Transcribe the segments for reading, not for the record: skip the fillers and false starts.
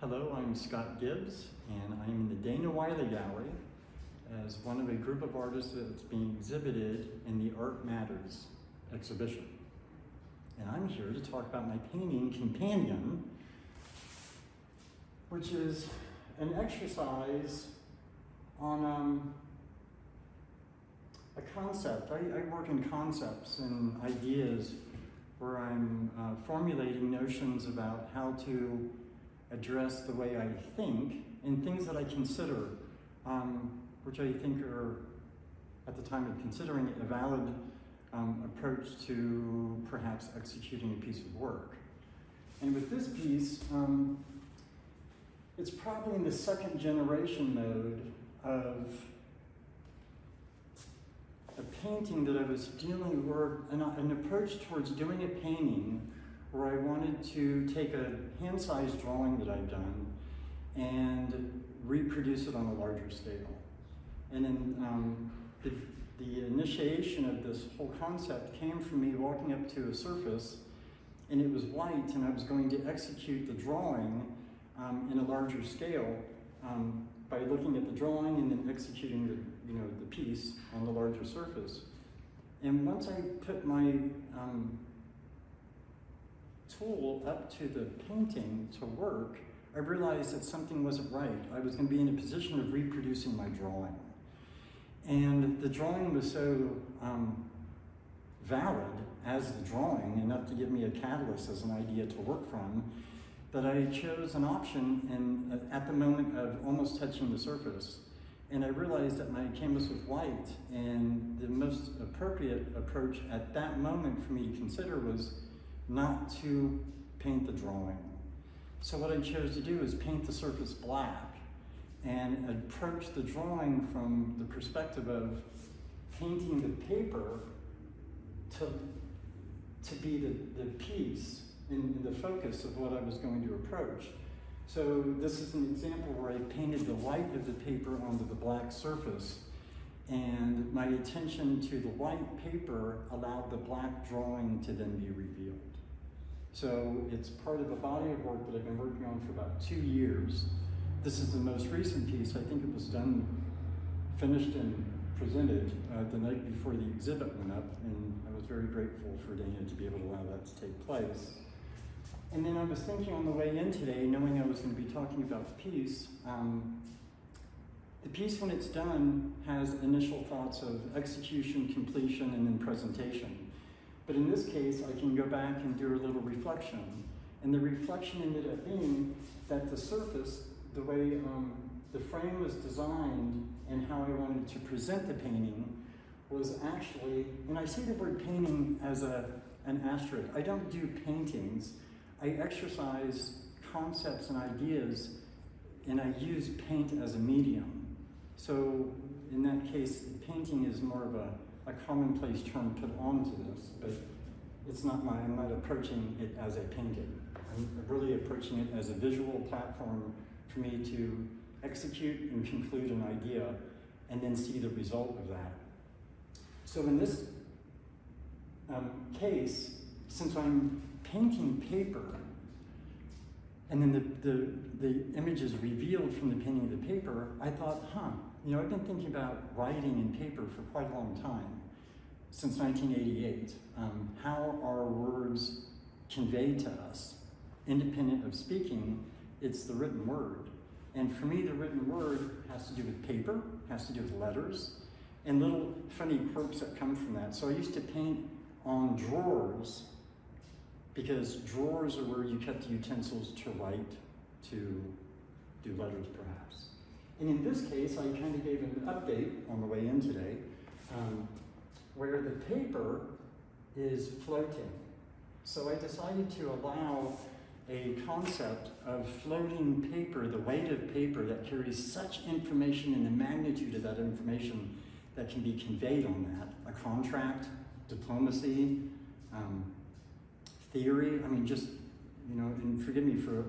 Hello, I'm Scott Gibbs, and I'm in the Dana Wiley Gallery as one of a group of artists that's being exhibited in the Art Matters exhibition. And I'm here to talk about my painting, Companion, which is an exercise on a concept. I work in concepts and ideas where I'm formulating notions about how to address the way I think and things that I consider, which I think are, at the time of considering it, a valid approach to perhaps executing a piece of work. And with this piece, it's probably in the second generation mode of a painting that I was dealing, or an approach towards doing a painting where I wanted to take a hand-sized drawing that I'd done and reproduce it on a larger scale. And then the initiation of this whole concept came from me walking up to a surface, and it was white, and I was going to execute the drawing in a larger scale by looking at the drawing and then executing the piece on the larger surface. And once I put my tool up to the painting to work, I realized that something wasn't right. I was going to be in a position of reproducing my drawing. And the drawing was so valid as the drawing, enough to give me a catalyst as an idea to work from, that I chose an option at the moment of almost touching the surface. And I realized that my canvas was white, and the most appropriate approach at that moment for me to consider was not to paint the drawing. So what I chose to do is paint the surface black and approach the drawing from the perspective of painting the paper to be the piece in the focus of what I was going to approach. So this is an example where I painted the white of the paper onto the black surface, and my attention to the white paper allowed the black drawing to then be revealed. So it's part of a body of work that I've been working on for about 2 years. This is the most recent piece. I think it was done, finished and presented the night before the exhibit went up, and I was very grateful for Dana to be able to allow that to take place. And then I was thinking on the way in today, knowing I was going to be talking about the piece when it's done has initial thoughts of execution, completion, and then presentation. But in this case, I can go back and do a little reflection. And the reflection ended up being that the surface, the way the frame was designed and how I wanted to present the painting was actually, and I say the word painting as an asterisk. I don't do paintings. I exercise concepts and ideas, and I use paint as a medium. So in that case, painting is more of a commonplace term put onto this, but it's not I'm not approaching it as a painting. I'm really approaching it as a visual platform for me to execute and conclude an idea and then see the result of that. So in this case, since I'm painting paper, and then the image is revealed from the painting of the paper, I thought, I've been thinking about writing in paper for quite a long time, since 1988. How our words convey to us, independent of speaking, it's the written word. And for me, the written word has to do with paper, has to do with letters, and little funny quirks that come from that. So I used to paint on drawers, because drawers are where you kept the utensils to write, to do letters perhaps. And in this case, I kind of gave an update on the way in today, where the paper is floating. So I decided to allow a concept of floating paper, the weight of paper that carries such information and the magnitude of that information that can be conveyed on that. A contract, diplomacy, theory, and forgive me for a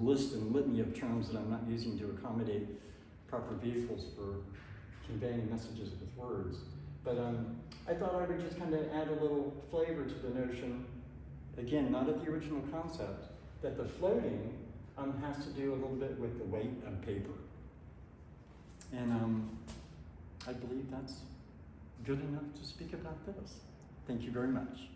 list and litany of terms that I'm not using to accommodate proper vehicles for conveying messages with words. But I thought I would just kind of add a little flavor to the notion, again, not at the original concept, that the floating has to do a little bit with the weight of paper. And I believe that's good enough to speak about this. Thank you very much.